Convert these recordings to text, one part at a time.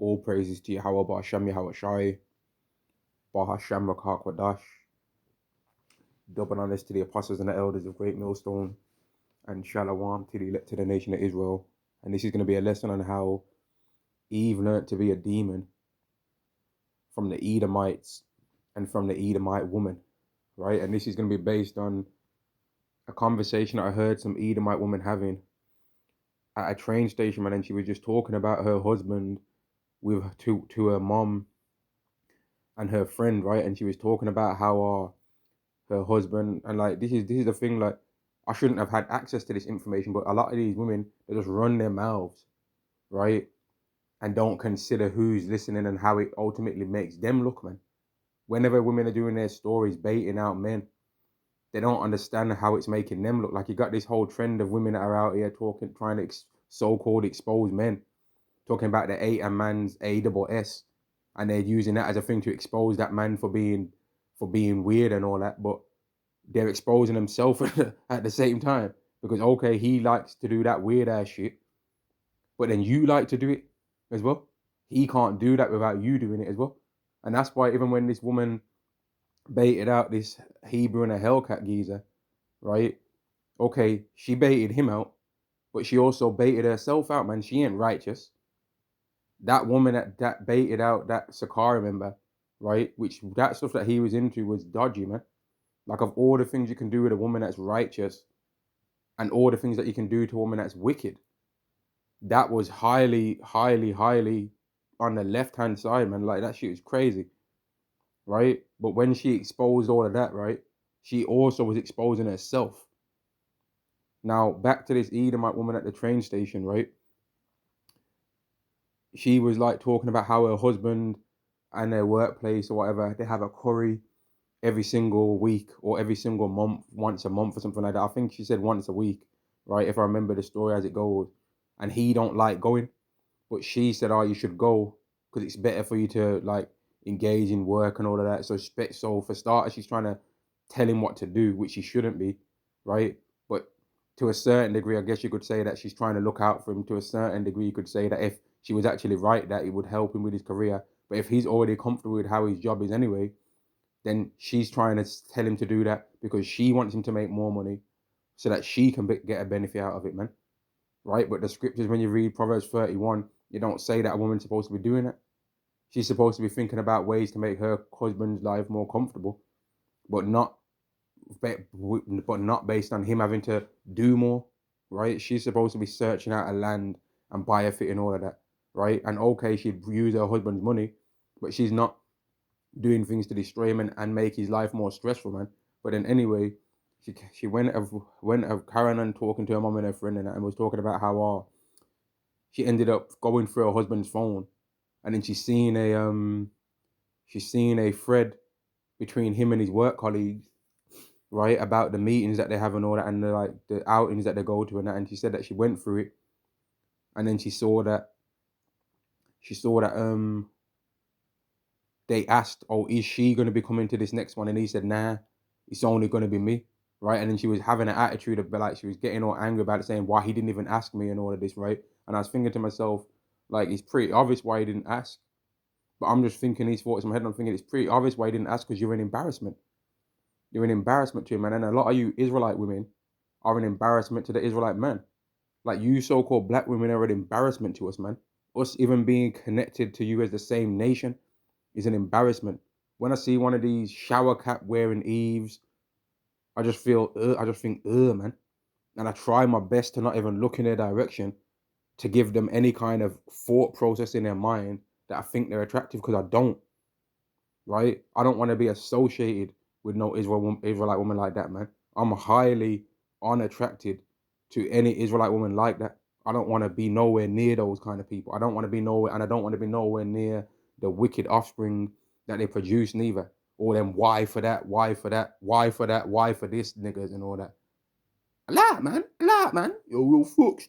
All praises to Yahweh, Ba'ashem Yahweh Shai, Ba'ashem Rakak Wadash. Double honors to the apostles and the elders of Great Millstone, and Shalom to the elected nation of Israel. And this is going to be a lesson on how Eve learned to be a demon from the Edomites and from the Edomite woman, right? And this is going to be based on a conversation I heard some Edomite woman having at a train station, man, and she was just talking about her husband with to her mom and her friend, right? And she was talking about how her husband, and like this is the thing, like I shouldn't have had access to this information, but a lot of these women, they just run their mouths, right? And don't consider who's listening and how it ultimately makes them look, man. Whenever women are doing their stories baiting out men, they don't understand how it's making them look. Like you got this whole trend of women that are out here talking, trying to so-called expose men, talking about the A and man's ASS, and they're using that as a thing to expose that man for being weird and all that. But they're exposing themselves at the same time, because okay, he likes to do that weird ass shit, but then you like to do it as well. He can't do that without you doing it as well. And that's why even when this woman baited out this Hebrew and a Hellcat geezer, right? Okay, she baited him out, but she also baited herself out, man. She ain't righteous. That woman that baited out that Sakara member, right? Which that stuff that he was into was dodgy, man. Like of all the things you can do with a woman that's righteous and all the things that you can do to a woman that's wicked, that was highly, highly, highly on the left-hand side, man. Like that shit was crazy, right? But when she exposed all of that, right, she also was exposing herself. Now, back to this Edomite woman at the train station, right? She was like talking about how her husband and their workplace or whatever, they have a curry every single week or every single month, once a month or something like that. I think she said once a week, right? If I remember the story as it goes. And he don't like going, but she said, "Oh, you should go because it's better for you to like engage in work and all of that." So for starters, she's trying to tell him what to do, which she shouldn't be, right? But to a certain degree, I guess you could say that she's trying to look out for him. To a certain degree, you could say that if she was actually right, that it would help him with his career. But if he's already comfortable with how his job is anyway, then she's trying to tell him to do that because she wants him to make more money so that she can get a benefit out of it, man. Right? But the scriptures, when you read Proverbs 31, you don't say that a woman's supposed to be doing it. She's supposed to be thinking about ways to make her husband's life more comfortable, but not based on him having to do more, right? She's supposed to be searching out a land and buy a fit and all of that, right? And okay, she'd use her husband's money, but she's not doing things to destroy him and make his life more stressful, man. But then anyway, she went of carrying on talking to her mom and her friend and was talking about how she ended up going through her husband's phone, and then she's seen a thread between him and his work colleagues, right, about the meetings that they have and all that, and the outings that they go to and that. And she said that she went through it, and then she saw that they asked, "Oh, is she going to be coming to this next one?" And he said, "Nah, it's only going to be me." Right. And then she was having an attitude of like, she was getting all angry about it, saying why he didn't even ask me and all of this. Right. And I was thinking to myself, like, it's pretty obvious why he didn't ask. But I'm just thinking these thoughts in my head. And I'm thinking it's pretty obvious why he didn't ask, because you're an embarrassment. You're an embarrassment to him, man. And a lot of you Israelite women are an embarrassment to the Israelite man. Like, you so-called black women are an embarrassment to us, man. Us even being connected to you as the same nation is an embarrassment. When I see one of these shower cap wearing Eves, I just think, man. And I try my best to not even look in their direction, to give them any kind of thought process in their mind that I think they're attractive, because I don't, right? I don't want to be associated with no Israelite woman like that, man. I'm highly unattracted to any Israelite woman like that. I don't want to be nowhere near those kind of people. I don't want to be nowhere, and I don't want to be nowhere near the wicked offspring that they produce neither. All them why for that, why for that, why for that, why for this niggas and all that. A lot, man. A lot, man. Yo, fucks.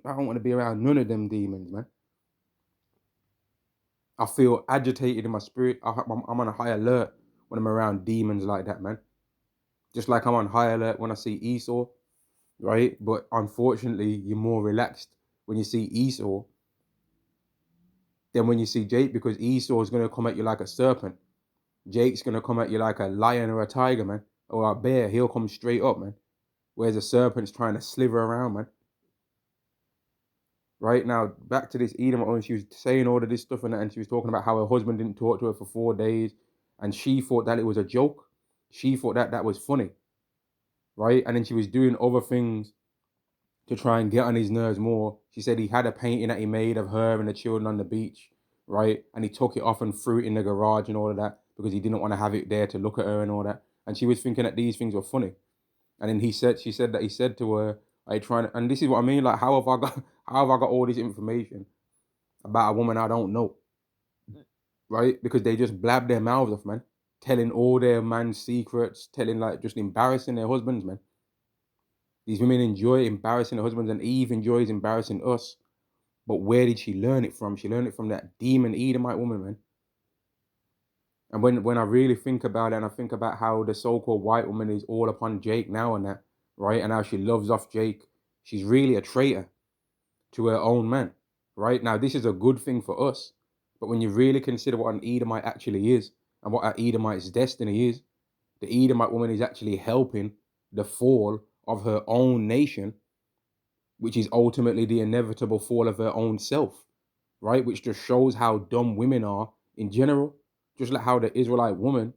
I don't want to be around none of them demons, man. I feel agitated in my spirit. I'm on a high alert when I'm around demons like that, man. Just like I'm on high alert when I see Esau, right? But unfortunately, you're more relaxed when you see Esau Then when you see Jake, because Esau is going to come at you like a serpent, Jake's going to come at you like a lion or a tiger, man, or a bear. He'll come straight up, man. Whereas a serpent's trying to slither around, man. Right now, back to this Edomite woman, she was saying all of this stuff and she was talking about how her husband didn't talk to her for 4 days, and she thought that it was a joke. She thought that that was funny, right? And then she was doing other things to try and get on his nerves more. She said he had a painting that he made of her and the children on the beach, right? And he took it off and threw it in the garage and all of that because he didn't want to have it there to look at her and all that. And she was thinking that these things were funny. And then she said that he said to her, "I trying to," and this is what I mean, like how have I got all this information about a woman I don't know, right? Because they just blab their mouths off, man, telling all their man's secrets, telling like just embarrassing their husbands, man. These women enjoy embarrassing their husbands, and Eve enjoys embarrassing us. But where did she learn it from? She learned it from that demon Edomite woman, man. And when I really think about it, and I think about how the so-called white woman is all upon Jake now and that, right? And how she loves off Jake, she's really a traitor to her own man, right? Now, this is a good thing for us. But when you really consider what an Edomite actually is and what an Edomite's destiny is, the Edomite woman is actually helping the fall of her own nation, which is ultimately the inevitable fall of her own self, right? Which just shows how dumb women are in general. Just like how the Israelite woman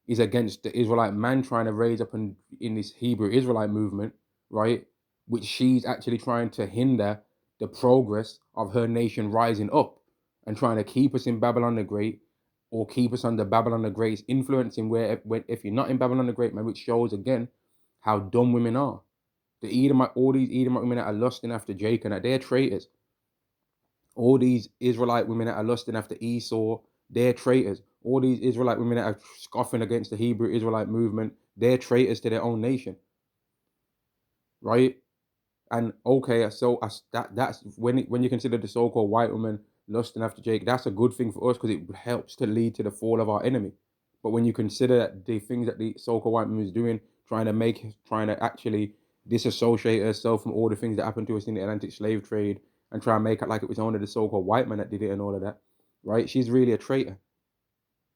is against the Israelite man trying to raise up in this Hebrew Israelite movement, right? Which she's actually trying to hinder the progress of her nation rising up and trying to keep us in Babylon the Great or keep us under Babylon the Great's influence in where if you're not in Babylon the Great, man, which shows again how dumb women are. The Edomite, all these Edomite women that are lusting after Jacob, and that they're traitors. All these Israelite women that are lusting after Esau, they're traitors. All these Israelite women that are scoffing against the Hebrew Israelite movement, they're traitors to their own nation, right? And okay, so that's when you consider the so-called white woman lusting after Jake, that's a good thing for us because it helps to lead to the fall of our enemy. But when you consider that the things that the so-called white woman is doing, trying to actually disassociate herself from all the things that happened to us in the Atlantic slave trade and try and make it like it was only the so-called white man that did it and all of that, right? She's really a traitor,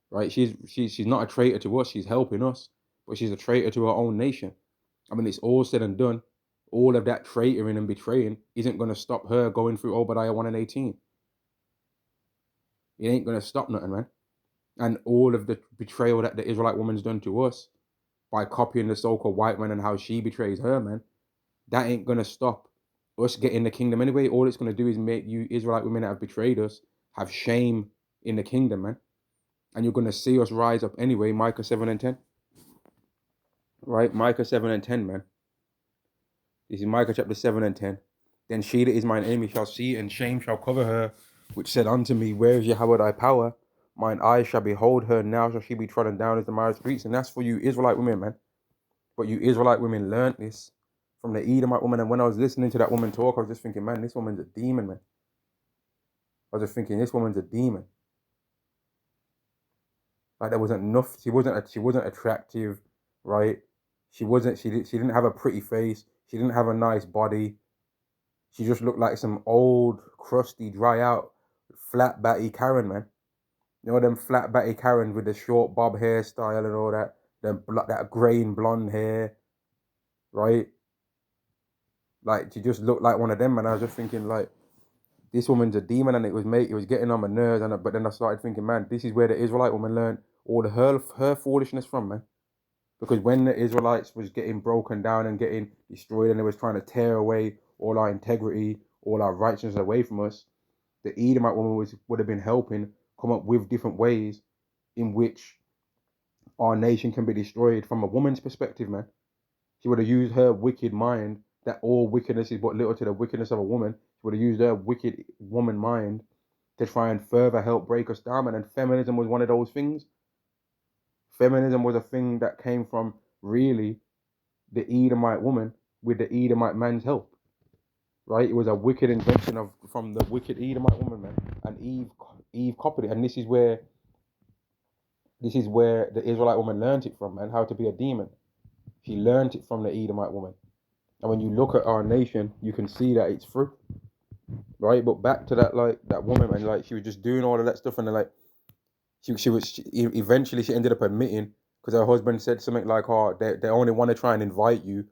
right? She's not a traitor to us. She's helping us, but she's a traitor to her own nation. I mean, it's all said and done. All of that traitoring and betraying isn't going to stop her going through Obadiah 1 and 18. It ain't going to stop nothing, man. And all of the betrayal that the Israelite woman's done to us by copying the so-called white man and how she betrays her, man, that ain't going to stop us getting the kingdom anyway. All it's going to do is make you Israelite women that have betrayed us have shame in the kingdom, man. And you're going to see us rise up anyway, Micah 7 and 10. Right? Micah 7 and 10, man. This is Micah chapter 7 and 10. Then she that is mine enemy shall see, and shame shall cover her, which said unto me, where is Yahweh thy power? Mine eyes shall behold her, now shall she be trodden down as the miry streets. And that's for you Israelite women, man. But you Israelite women learned this from the Edomite woman. And when I was listening to that woman talk, I was just thinking, man, this woman's a demon, man. I was just thinking, this woman's a demon. Like there wasn't enough. She wasn't attractive, right? She didn't have a pretty face. She didn't have a nice body. She just looked like some old, crusty, dry out, flat batty Karen, man. You know them flat batty Karen with the short bob hairstyle and all that, that graying blonde hair, right? Like she just looked like one of them, and I was just thinking like, this woman's a demon, and it was getting on my nerves. But then I started thinking, man, this is where the Israelite woman learned all the her foolishness from, man. Because when the Israelites was getting broken down and getting destroyed, and they was trying to tear away all our integrity, all our righteousness away from us, the Edomite woman would have been helping come up with different ways in which our nation can be destroyed from a woman's perspective, man. She would have used her wicked mind, that all wickedness is but little to the wickedness of a woman. She would have used her wicked woman mind to try and further help break us down, man. And feminism was one of those things. Feminism was a thing that came from really the Edomite woman with the Edomite man's help, right? It was a wicked invention from the wicked Edomite woman, man. And Eve copied it, and this is where the Israelite woman learned it from, and how to be a demon. She learned it from the Edomite woman. And when you look at our nation, you can see that it's true. right? But back to that, like, that woman, man, like, she was just doing all of that stuff, and then, like, eventually she ended up admitting, because her husband said something like, oh, they only want to try and invite you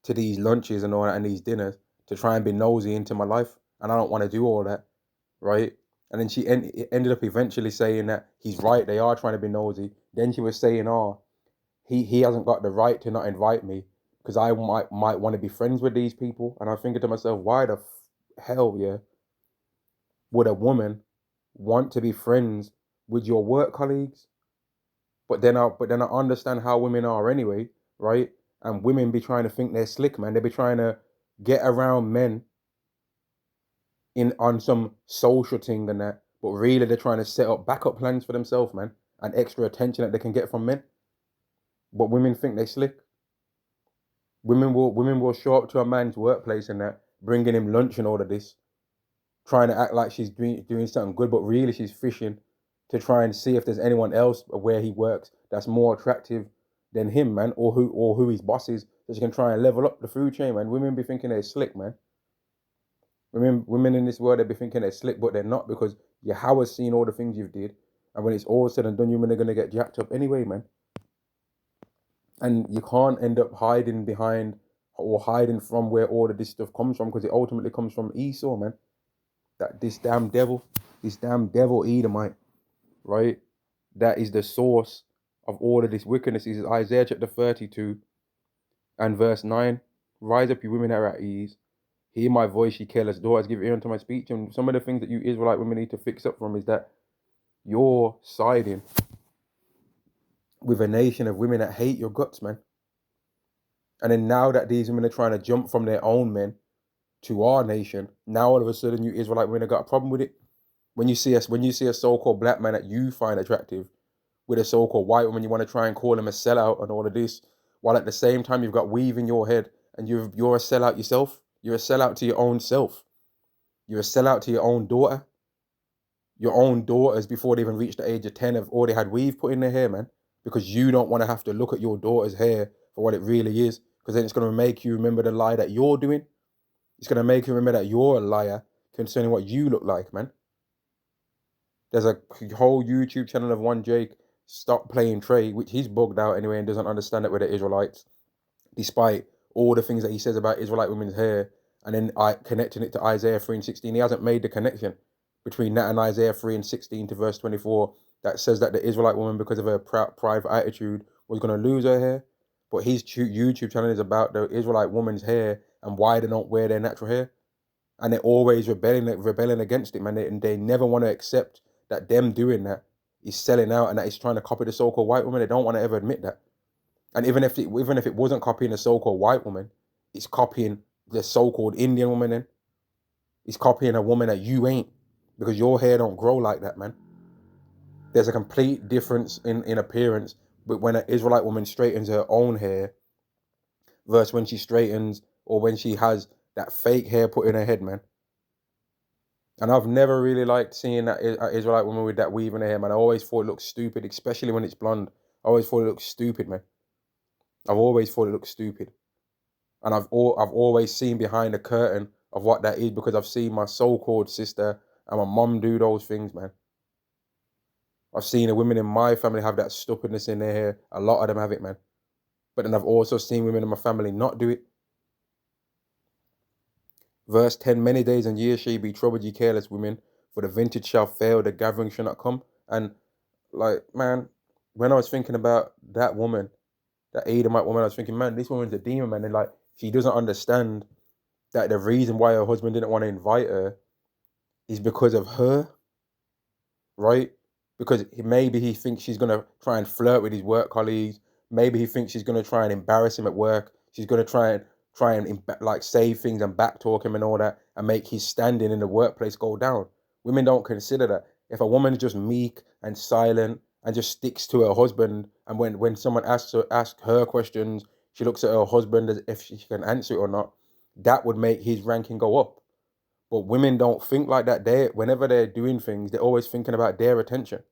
to these lunches and all that and these dinners to try and be nosy into my life, and I don't want to do all that, right? And then she ended up eventually saying that he's right, they are trying to be nosy. Then she was saying, oh, he hasn't got the right to not invite me because I might want to be friends with these people. And I'm thinking to myself, why the hell, yeah, would a woman want to be friends with your work colleagues? But then I understand how women are anyway, right? And women be trying to think they're slick, man. They be trying to get around men in on some social thing and that, but really they're trying to set up backup plans for themselves, man, and extra attention that they can get from men. But women think they slick. Women will show up to a man's workplace and that, bringing him lunch and all of this, trying to act like she's doing something good, but really she's fishing to try and see if there's anyone else where he works that's more attractive than him, man, or who his boss is, so she can try and level up the food chain, man. Women be thinking they're slick, man. Women in this world, they be thinking they're slick, but they're not, because your Howard's seen all the things you've did, and when it's all said and done, you men are gonna get jacked up anyway, man. And you can't end up hiding behind or hiding from where all of this stuff comes from, because it ultimately comes from Esau, man. That this damn devil Edomite, right? That is the source of all of this wickedness. Is Isaiah chapter 32 and verse 9. Rise up, you women that are at ease. Hear my voice, ye careless daughters. Give ear unto my speech. And some of the things that you Israelite women need to fix up from is that you're siding with a nation of women that hate your guts, man. And then now that these women are trying to jump from their own men to our nation, now all of a sudden you Israelite women have got a problem with it. When you see a so-called black man that you find attractive with a so-called white woman, you want to try and call him a sellout and all of this, while at the same time you've got weave in your head and you're a sellout yourself. You're a sellout to your own self. You're a sellout to your own daughter. Your own daughters, before they even reach the age of 10, have already had weave put in their hair, man, because you don't want to have to look at your daughter's hair for what it really is, because then it's going to make you remember the lie that you're doing. It's going to make you remember that you're a liar concerning what you look like, man. There's a whole YouTube channel of one Jake, Stop Playing Trey, which he's bugged out anyway and doesn't understand it with the Israelites, despite all the things that he says about Israelite women's hair, and then connecting it to Isaiah 3 and 16. He hasn't made the connection between that and Isaiah 3 and 16 to verse 24 that says that the Israelite woman, because of her prideful attitude, was going to lose her hair. But his YouTube channel is about the Israelite woman's hair and why they don't wear their natural hair. And they're always rebelling against it, man. They never want to accept that them doing that is selling out and that it's trying to copy the so-called white woman. They don't want to ever admit that. And even if it wasn't copying the so-called white woman, it's copying the so-called Indian woman. Then it's copying a woman that you ain't, because your hair don't grow like that, man. There's a complete difference in appearance, but when an Israelite woman straightens her own hair versus when she straightens or when she has that fake hair put in her head, man. And I've never really liked seeing that Israelite woman with that weave in her hair, man. I always thought it looked stupid, especially when it's blonde. I always thought it looked stupid, man. I've always thought it looked stupid. And I've always seen behind the curtain of what that is, because I've seen my so-called sister and my mum do those things, man. I've seen the women in my family have that stupidness in their hair. A lot of them have it, man. But then I've also seen women in my family not do it. Verse 10, many days and years shall ye be troubled, ye careless women, for the vintage shall fail, the gathering shall not come. And like, man, when I was thinking about that woman, that Edomite woman, I was thinking, man, this woman's a demon, man. And like, she doesn't understand that the reason why her husband didn't want to invite her is because of her, right? Because maybe he thinks she's gonna try and flirt with his work colleagues. Maybe he thinks she's gonna try and embarrass him at work. She's gonna try and like say things and backtalk him and all that, and make his standing in the workplace go down. Women don't consider that. If a woman is just meek and silent and just sticks to her husband, and when someone asks her questions, she looks at her husband as if she can answer it or not, that would make his ranking go up. But women don't think like that. Whenever they're doing things, they're always thinking about their attention.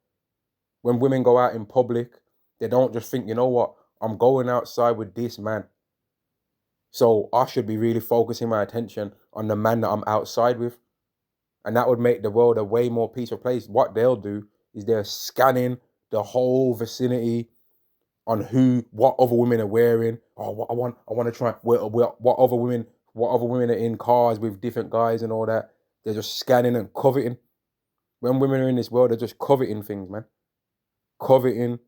When women go out in public, they don't just think, you know what, I'm going outside with this man, so I should be really focusing my attention on the man that I'm outside with. And that would make the world a way more peaceful place. What they'll do is they're scanning the whole vicinity on what other women are wearing. Oh, I want to try what other women are in cars with different guys and all that. They're just scanning and coveting. When women are in this world, they're just coveting things, man. Coveting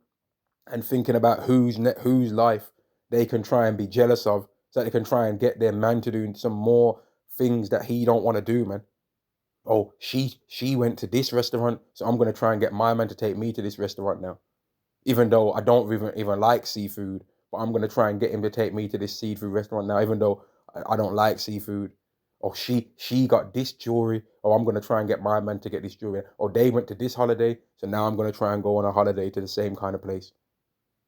and thinking about whose life they can try and be jealous of, so that they can try and get their man to do some more things that he don't want to do, man. Oh, she went to this restaurant, so I'm gonna try and get my man to take me to this restaurant now. Even though I don't even like seafood, but I'm gonna try and get him to take me to this seafood restaurant now, even though I don't like seafood. Or she got this jewelry. Oh, I'm gonna try and get my man to get this jewelry. Or they went to this holiday, so now I'm gonna try and go on a holiday to the same kind of place.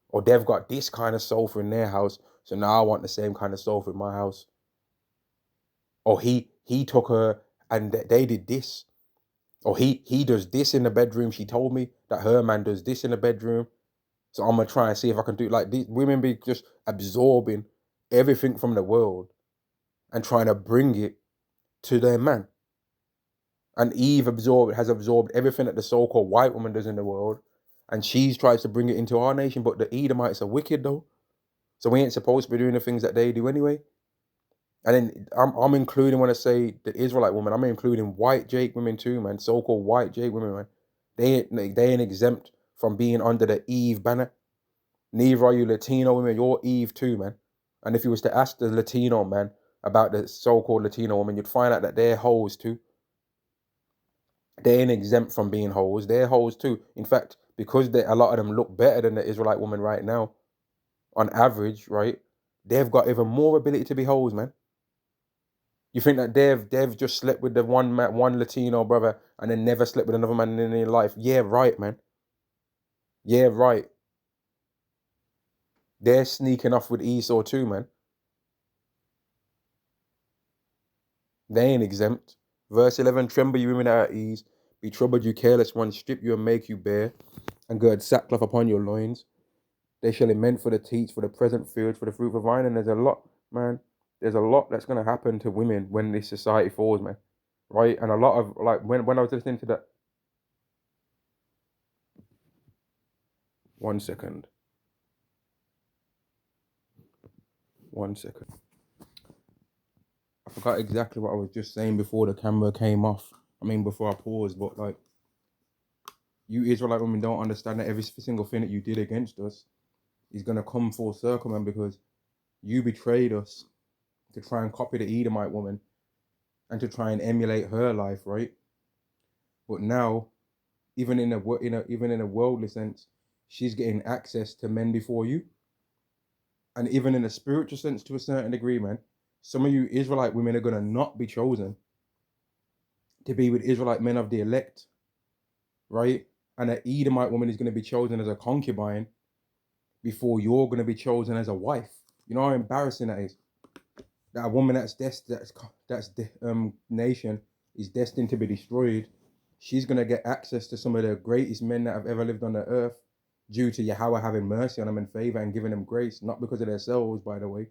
Or they've got this kind of sofa in their house, so now I want the same kind of sofa in my house. Or he took her and they did this. Or he does this in the bedroom. She told me that her man does this in the bedroom. So I'm gonna try and see if I can do it. Like, these women be just absorbing everything from the world and trying to bring it to their man. And Eve has absorbed everything that the so-called white woman does in the world, and she tries to bring it into our nation. But the Edomites are wicked though, so we ain't supposed to be doing the things that they do anyway. And then I'm including, when I say the Israelite woman, I'm including white Jake women too, man. So-called white Jake women, man. They ain't exempt from being under the Eve banner. Neither are you Latino women. You're Eve too, man. And if you was to ask the Latino man about the so-called Latino woman, you'd find out that they're hoes too. They ain't exempt from being hoes. They're hoes too. In fact, because a lot of them look better than the Israelite woman right now, on average, right? They've got even more ability to be hoes, man. You think that they've just slept with the one Latino brother and then never slept with another man in their life? Yeah, right, man. Yeah, right. They're sneaking off with Esau too, man. They ain't exempt. Verse 11, tremble you women at ease, be troubled you careless ones, strip you and make you bare, and gird sackcloth upon your loins. They shall lament for the teats, for the present fields, for the fruit of the vine. And there's a lot, man. There's a lot that's going to happen to women when this society falls, man. Right? And a lot of, like, when I was listening to that. One second. I forgot exactly what I was just saying before the camera came off. I mean, before I paused, but like, you Israelite women don't understand that every single thing that you did against us is going to come full circle, man, because you betrayed us to try and copy the Edomite woman and to try and emulate her life, right? But now, even in a worldly sense, she's getting access to men before you, and even in a spiritual sense, to a certain degree, man. Some of you Israelite women are gonna not be chosen to be with Israelite men of the elect, right? And an Edomite woman is gonna be chosen as a concubine before you're gonna be chosen as a wife. You know how embarrassing that is. That a woman that's nation is destined to be destroyed. She's gonna get access to some of the greatest men that have ever lived on the earth, due to Yahweh having mercy on them and favor and giving them grace, not because of their souls, by the way,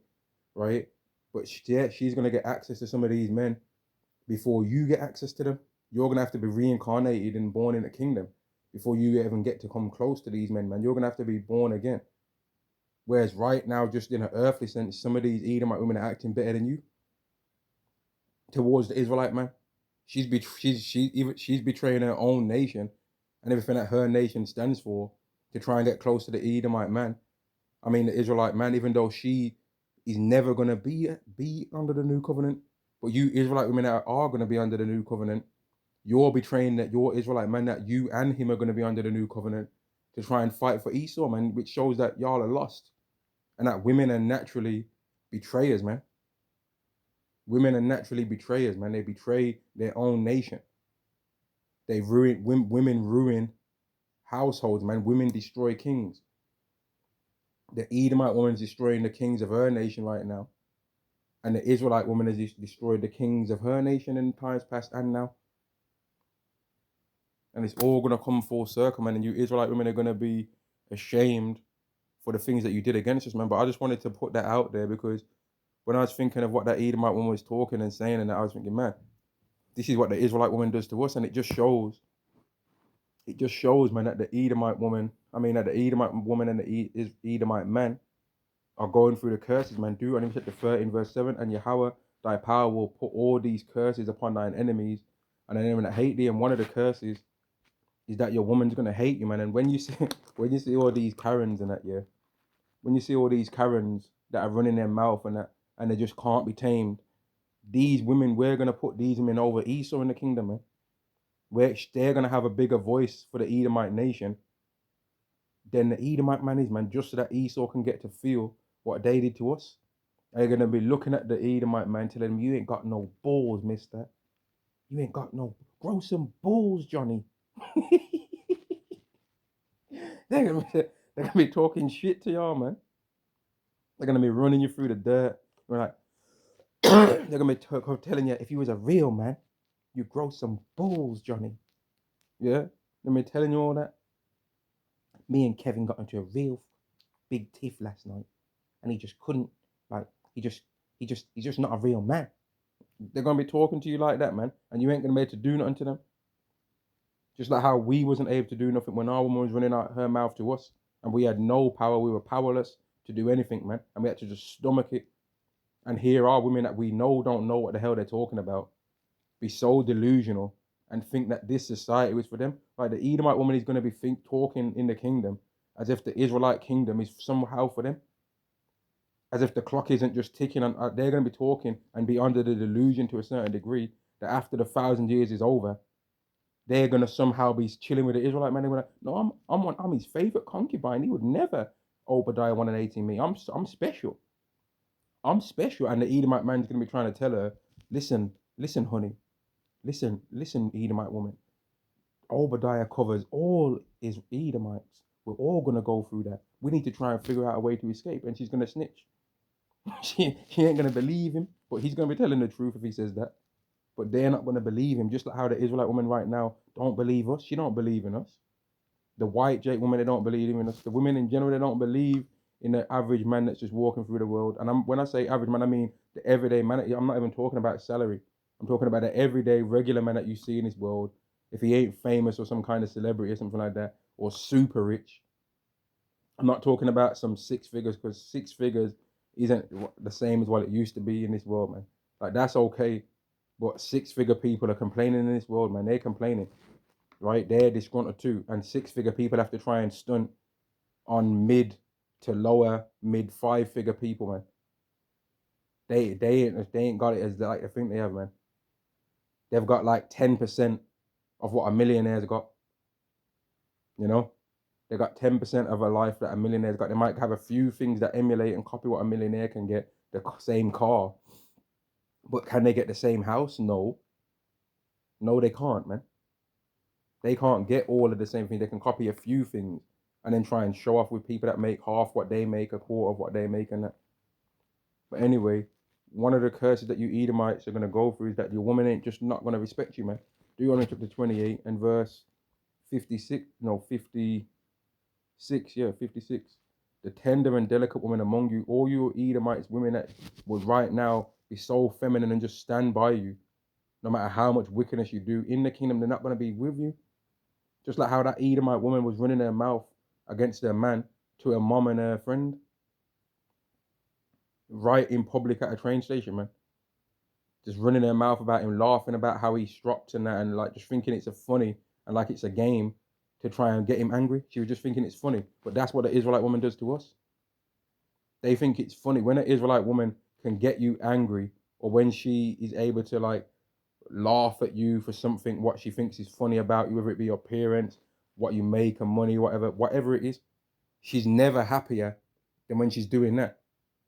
right? But yeah, she's gonna get access to some of these men before you get access to them. You're gonna have to be reincarnated and born in the kingdom before you even get to come close to these men, man. You're gonna have to be born again. Whereas right now, just in an earthly sense, some of these Edomite women are acting better than you towards the Israelite man. She's betraying her own nation and everything that her nation stands for to try and get close to the Edomite man. I mean, the Israelite man, even though she is never gonna be under the new covenant, but you Israelite women that are gonna be under the new covenant, you're betraying that your Israelite man, that you and him are gonna be under the new covenant to try and fight for Esau, man, which shows that y'all are lost and that women are naturally betrayers, man. Women are naturally betrayers, man. They betray their own nation. Women ruin households, man. Women destroy kings. The Edomite woman is destroying the kings of her nation right now. And the Israelite woman has destroyed the kings of her nation in times past and now. And it's all going to come full circle, man. And you Israelite women are going to be ashamed for the things that you did against us, man. But I just wanted to put that out there because when I was thinking of what that Edomite woman was talking and saying, and I was thinking, man, This is what the Israelite woman does to us, and it just shows, man, that the Edomite woman, that the Edomite woman and the Edomite man are going through the curses, man. Deuteronomy chapter 13, verse 7, and Yahweh, thy power will put all these curses upon thine enemies, and an enemy that hate thee. And one of the curses is that your woman's gonna hate you, man. And when you see all these Karens and that, yeah, when you see all these Karens that are running their mouth and that, and they just can't be tamed, these women, we're gonna put these women over Esau in the kingdom, man. They're gonna have a bigger voice for the Edomite nation than the Edomite man is, man, just so that Esau can get to feel what they did to us. They're gonna be looking at the Edomite man, telling him, "You ain't got no balls, mister. You ain't got no grow some balls, Johnny." They're gonna be talking shit to y'all, man. They're gonna be running you through the dirt. We're like, they're gonna be telling you, if you was a real man, you grow some balls, Johnny. Yeah, they're gonna be telling you all that. Me and Kevin got into a real big tiff last night, and he just couldn't, like, he's just not a real man. They're gonna be talking to you like that, man, and you ain't gonna be able to do nothing to them. Just like how we wasn't able to do nothing when our woman was running out her mouth to us, and we had no power. We were powerless to do anything, man, and we had to just stomach it. And here are women that we know don't know what the hell they're talking about, be so delusional and think that this society was for them. Like the Edomite woman is going to be talking in the kingdom as if the Israelite kingdom is somehow for them, as if the clock isn't just ticking. And they're going to be talking and be under the delusion to a certain degree that after the 1,000 years is over, they're going to somehow be chilling with the Israelite man. They're going to, no, I'm his favorite concubine. He would never Obadiah 1:18 me. I'm special. I'm special. And the Edomite man's going to be trying to tell her, listen, honey, listen, Edomite woman. Obadiah covers all his Edomites. We're all going to go through that. We need to try and figure out a way to escape. And she's going to snitch. she ain't going to believe him, but he's going to be telling the truth if he says that. But they're not going to believe him, just like how the Israelite woman right now don't believe us. She don't believe in us. The white Jake woman, they don't believe in us. The women in general, they don't believe in the average man that's just walking through the world. And when I say average man, I mean the everyday man. I'm not even talking about salary. I'm talking about the everyday, regular man that you see in this world. If he ain't famous or some kind of celebrity or something like that, or super rich. I'm not talking about some six figures, because six figures isn't the same as what it used to be in this world, man. Like, that's okay. But six-figure people are complaining in this world, man. They're complaining, right? They're disgruntled too. And six-figure people have to try and stunt on mid to lower mid five-figure people, man. They ain't got it as like they think they have, man. They've got like 10% of what a millionaire's got. You know, they got 10% of a life that a millionaire's got. They might have a few things that emulate and copy what a millionaire can get. The same car, but can they get the same house? No, they can't, man. They can't get all of the same things. They can copy a few things and then try and show off with people that make half what they make, a quarter of what they make, and that. But anyway, one of the curses that you Edomites are going to go through is that your woman ain't just not going to respect you, man. Deuteronomy chapter 28 and verse 56, no, 56, yeah, 56. The tender and delicate woman among you, all you Edomites, women that would right now be so feminine and just stand by you, no matter how much wickedness you do in the kingdom, they're not going to be with you. Just like how that Edomite woman was running her mouth against their man to her mom and her friend. Right in public at a train station, man. Just running her mouth about him, laughing about how he stropped and that, and like just thinking it's a funny and like it's a game to try and get him angry. She was just thinking it's funny. But that's what the Israelite woman does to us. They think it's funny. When an Israelite woman can get you angry, or when she is able to like laugh at you for something what she thinks is funny about you, whether it be your appearance, what you make, and money, whatever it is, she's never happier than when she's doing that.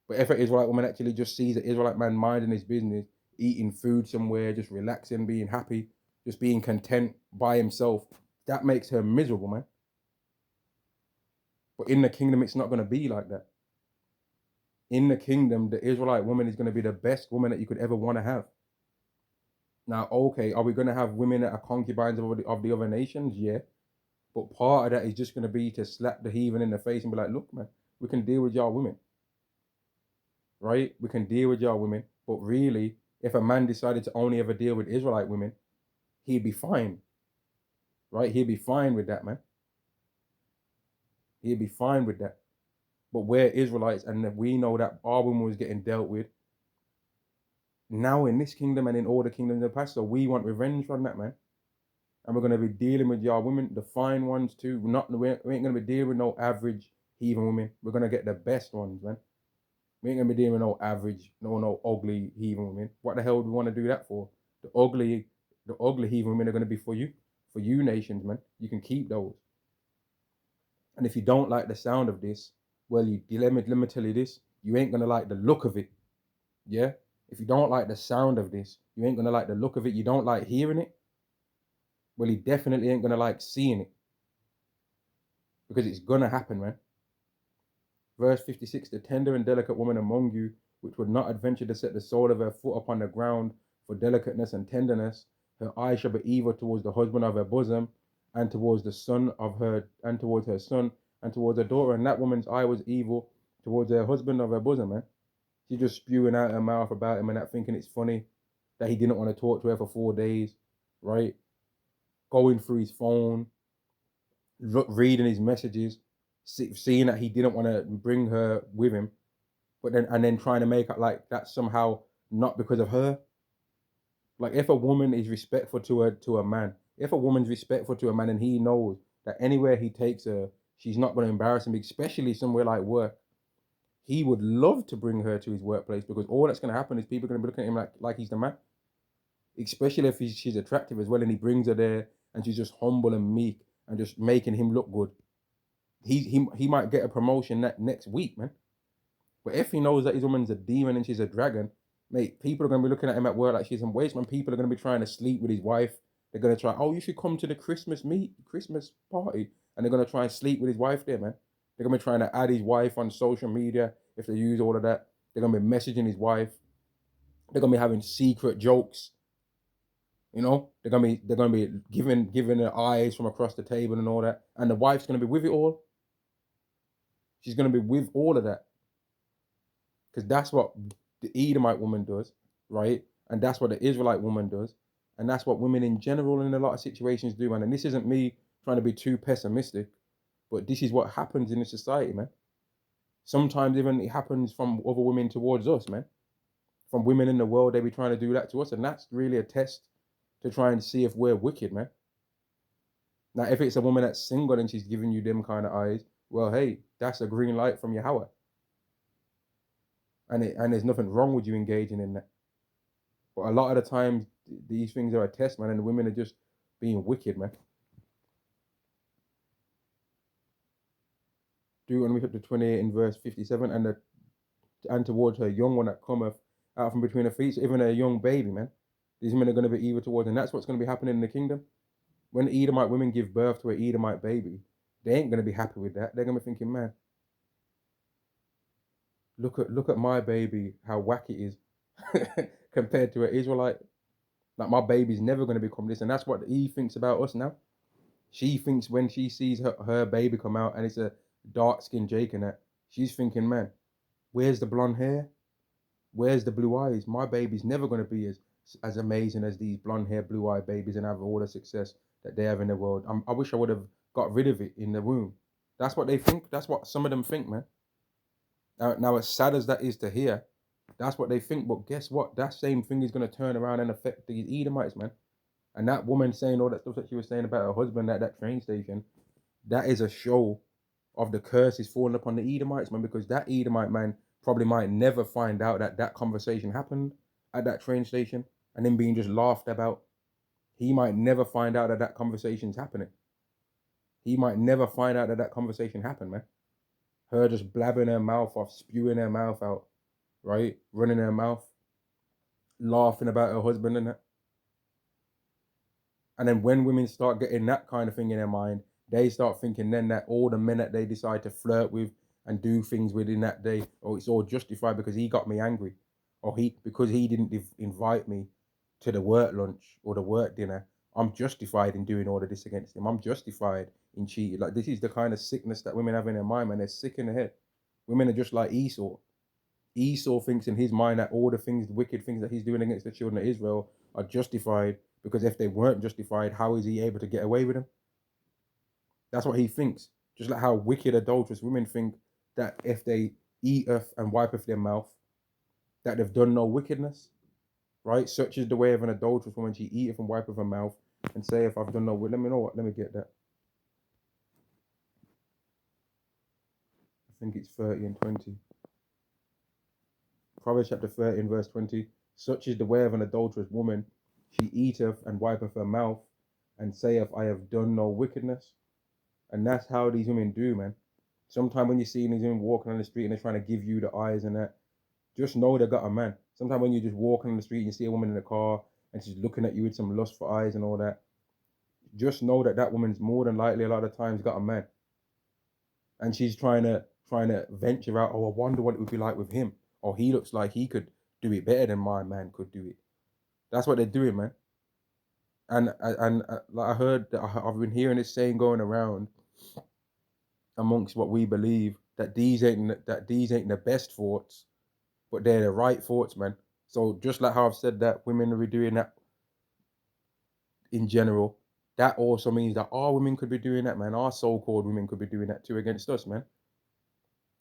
But if an Israelite woman actually just sees an Israelite man minding his business, eating food somewhere, just relaxing, being happy, just being content by himself, that makes her miserable, man. But in the kingdom, it's not going to be like that. In the kingdom, the Israelite woman is going to be the best woman that you could ever want to have. Now, okay, are we going to have women that are concubines of the other nations? Yeah. But part of that is just going to be to slap the heathen in the face and be like, look, man, we can deal with y'all women. Right? We can deal with y'all women. But really, If a man decided to only ever deal with Israelite women, he'd be fine, right? He'd be fine with that, man. He'd be fine with that. But we're Israelites, and we know that our woman was getting dealt with now in this kingdom and in all the kingdoms of the past. So we want revenge on that, man. And we're going to be dealing with y'all women, the fine ones too. We ain't going to be dealing with no average heathen women. We're going to get the best ones, man. We ain't going to be dealing with no average, no ugly heathen women. What the hell do we want to do that for? The ugly heathen women are going to be for you nations, man. You can keep those. And if you don't like the sound of this, well, let me tell you this. You ain't going to like the look of it. Yeah? If you don't like the sound of this, you ain't going to like the look of it. You don't like hearing it. Well, you definitely ain't going to like seeing it. Because it's going to happen, man. Verse 56, the tender and delicate woman among you, which would not adventure to set the sole of her foot upon the ground for delicateness and tenderness, her eye shall be evil towards the husband of her bosom, and towards the son of her, and towards her son, and towards her daughter. And that woman's eye was evil towards her husband of her bosom, man. She's just spewing out her mouth about him and that, thinking it's funny that he didn't want to talk to her for 4 days, right? Going through his phone, reading his messages, seeing that he didn't want to bring her with him, but then trying to make it like that somehow not because of her. Like, if a woman is respectful to a man, if a woman's respectful to a man and he knows that anywhere he takes her, she's not going to embarrass him, especially somewhere like work, he would love to bring her to his workplace, because all that's going to happen is people are going to be looking at him like he's the man. Especially if she's attractive as well, and he brings her there and she's just humble and meek and just making him look good. He might get a promotion that next week, man. But if he knows that his woman's a demon and she's a dragon, mate, people are going to be looking at him at work like she's some waste, man. People are going to be trying to sleep with his wife. They're going to try, oh, you should come to the Christmas party. And they're going to try and sleep with his wife there, man. They're going to be trying to add his wife on social media if they use all of that. They're going to be messaging his wife. They're going to be having secret jokes. You know, they're gonna be giving her eyes from across the table and all that. And the wife's gonna be with it all. She's gonna be with all of that. Because that's what the Edomite woman does, right? And that's what the Israelite woman does. And that's what women in general in a lot of situations do, man. And this isn't me trying to be too pessimistic, but this is what happens in the society, man. Sometimes even it happens from other women towards us, man. From women in the world, they be trying to do that to us. And that's really a test to try and see if we're wicked, man. Now, if it's a woman that's single and she's giving you them kind of eyes, well, hey, that's a green light from Yahweh. And there's nothing wrong with you engaging in that. But a lot of the times, these things are a test, man, and the women are just being wicked, man. Deuteronomy chapter 28 in verse 57, and towards her young one that cometh out from between her feet, so even a young baby, man. These women are going to be evil towards, and that's what's going to be happening in the kingdom. When Edomite women give birth to an Edomite baby, they ain't going to be happy with that. They're going to be thinking, man, look at my baby, how wacky it is compared to an Israelite. Like, my baby's never going to become this. And that's what Eve thinks about us now. She thinks when she sees her baby come out and it's a dark-skinned Jake in it, she's thinking, man, where's the blonde hair? Where's the blue eyes? My baby's never going to be as amazing as these blonde hair, blue eye babies and have all the success that they have in the world. I wish I would have got rid of it in the womb. That's what they think. That's what some of them think, man. Now, as sad as that is to hear, that's what they think. But guess what? That same thing is going to turn around and affect these Edomites, man. And that woman saying all that stuff that she was saying about her husband at that train station, that is a show of the curses falling upon the Edomites, man. Because that Edomite man probably might never find out that conversation happened at that train station and then being just laughed about. He might never find out that conversation's happening. He might never find out that conversation happened, man. Her just blabbing her mouth off, spewing her mouth out, right? Running her mouth, laughing about her husband and that. And then when women start getting that kind of thing in their mind, they start thinking then that all the men that they decide to flirt with and do things with in that day, oh, it's all justified because he got me angry, or because he didn't invite me to the work lunch or the work dinner. I'm justified in doing all of this against him. I'm justified in cheating. Like, this is the kind of sickness that women have in their mind, man. They're sick in the head. Women are just like Esau. Esau thinks in his mind that all the things, the wicked things that he's doing against the children of Israel are justified, because if they weren't justified, how is he able to get away with them? That's what he thinks. Just like how wicked, adulterous women think that if they eateth and wipeth their mouth, that they've done no wickedness, right? Such is the way of an adulterous woman. She eateth and wipeth her mouth and saith, I've done no wickedness. Let me know what. Let me get that. I think it's 30 and 20. Proverbs chapter 30 and verse 20. Such is the way of an adulterous woman. She eateth and wipeth her mouth and saith, I have done no wickedness. And that's how these women do, man. Sometimes when you see these women walking on the street and they're trying to give you the eyes and that, just know they got a man. Sometimes when you're just walking on the street and you see a woman in the car and she's looking at you with some lustful eyes and all that, just know that that woman's more than likely a lot of times got a man. And she's trying to venture out, oh, I wonder what it would be like with him. Or he looks like he could do it better than my man could do it. That's what they're doing, man. And like I heard, I've been hearing this saying going around amongst what we believe, that these ain't the best thoughts, but they're the right thoughts, man. So just like how I've said that women are doing that in general, that also means that our women could be doing that, man. Our so-called women could be doing that too against us, man.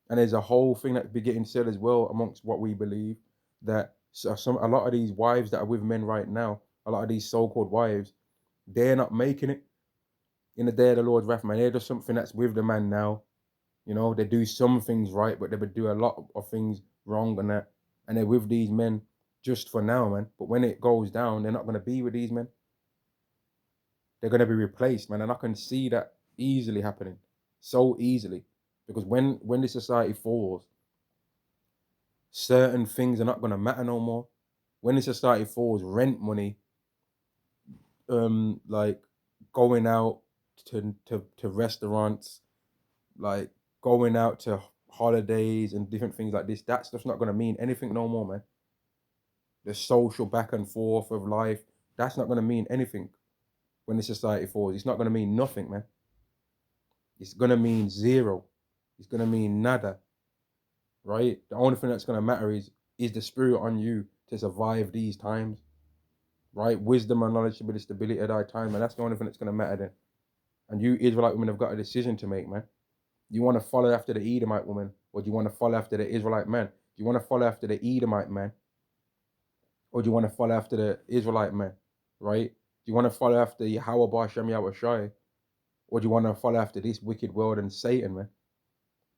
And there's a whole thing that be getting said as well amongst what we believe, that a lot of these wives that are with men right now, a lot of these so-called wives, they're not making it in the day of the Lord's wrath, man. They're just something that's with the man now. You know, they do some things right, but they would do a lot of things wrong and that. And they're with these men just for now, man. But when it goes down, they're not going to be with these men. They're going to be replaced, man. And I can see that easily happening. So easily. Because when the society falls, certain things are not going to matter no more. When the society falls, rent money, like going out to restaurants, like going out to holidays and different things like this, that's just not going to mean anything no more, man. The social back and forth of life, that's not going to mean anything when the society falls. It's not going to mean nothing, man. It's going to mean zero. It's going to mean nada, right? The only thing that's going to matter is the spirit on you to survive these times, right? Wisdom and knowledge to be the stability of thy time, and that's the only thing that's going to matter then. And you Israelite women have got a decision to make, man. You want to follow after the Edomite woman, or do you want to follow after the Israelite man? Do you want to follow after the Edomite man, or do you want to follow after the Israelite man, right? Do you want to follow after Yahweh Bar Shem Yahweh Shai, or do you want to follow after this wicked world and Satan, man?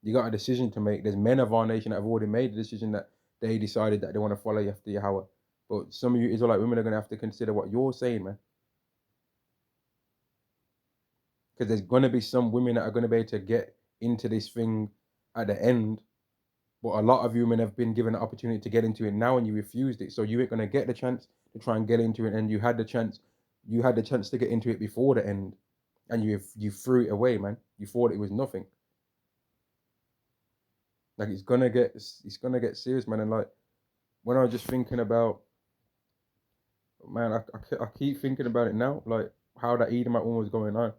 You got a decision to make. There's men of our nation that have already made the decision that they decided that they want to follow after Yahweh. But some of you Israelite women are going to have to consider what you're saying, man. Because there's going to be some women that are going to be able to get into this thing at the end. But a lot of you men have been given the opportunity to get into it now and you refused it. So you ain't going to get the chance to try and get into it. And you had the chance to get into it before the end. And you threw it away, man. You thought it was nothing. Like it's gonna get serious, man. And like when I was just thinking about, man, I keep thinking about it now, like how that Edomite one was going on,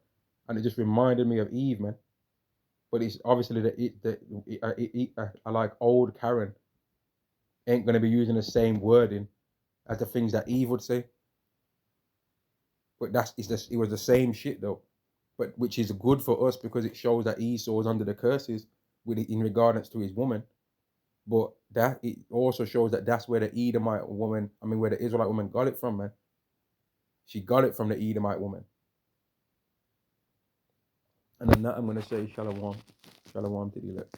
and it just reminded me of Eve, man. But it's obviously like old Karen ain't gonna be using the same wording as the things that Eve would say. But it was the same shit though. But which is good for us because it shows that Esau was under the curses in regards to his woman. But that it also shows that that's where the where the Israelite woman got it from, man. She got it from the Edomite woman. And on that, I'm going to say shalom. Shalom to the elect.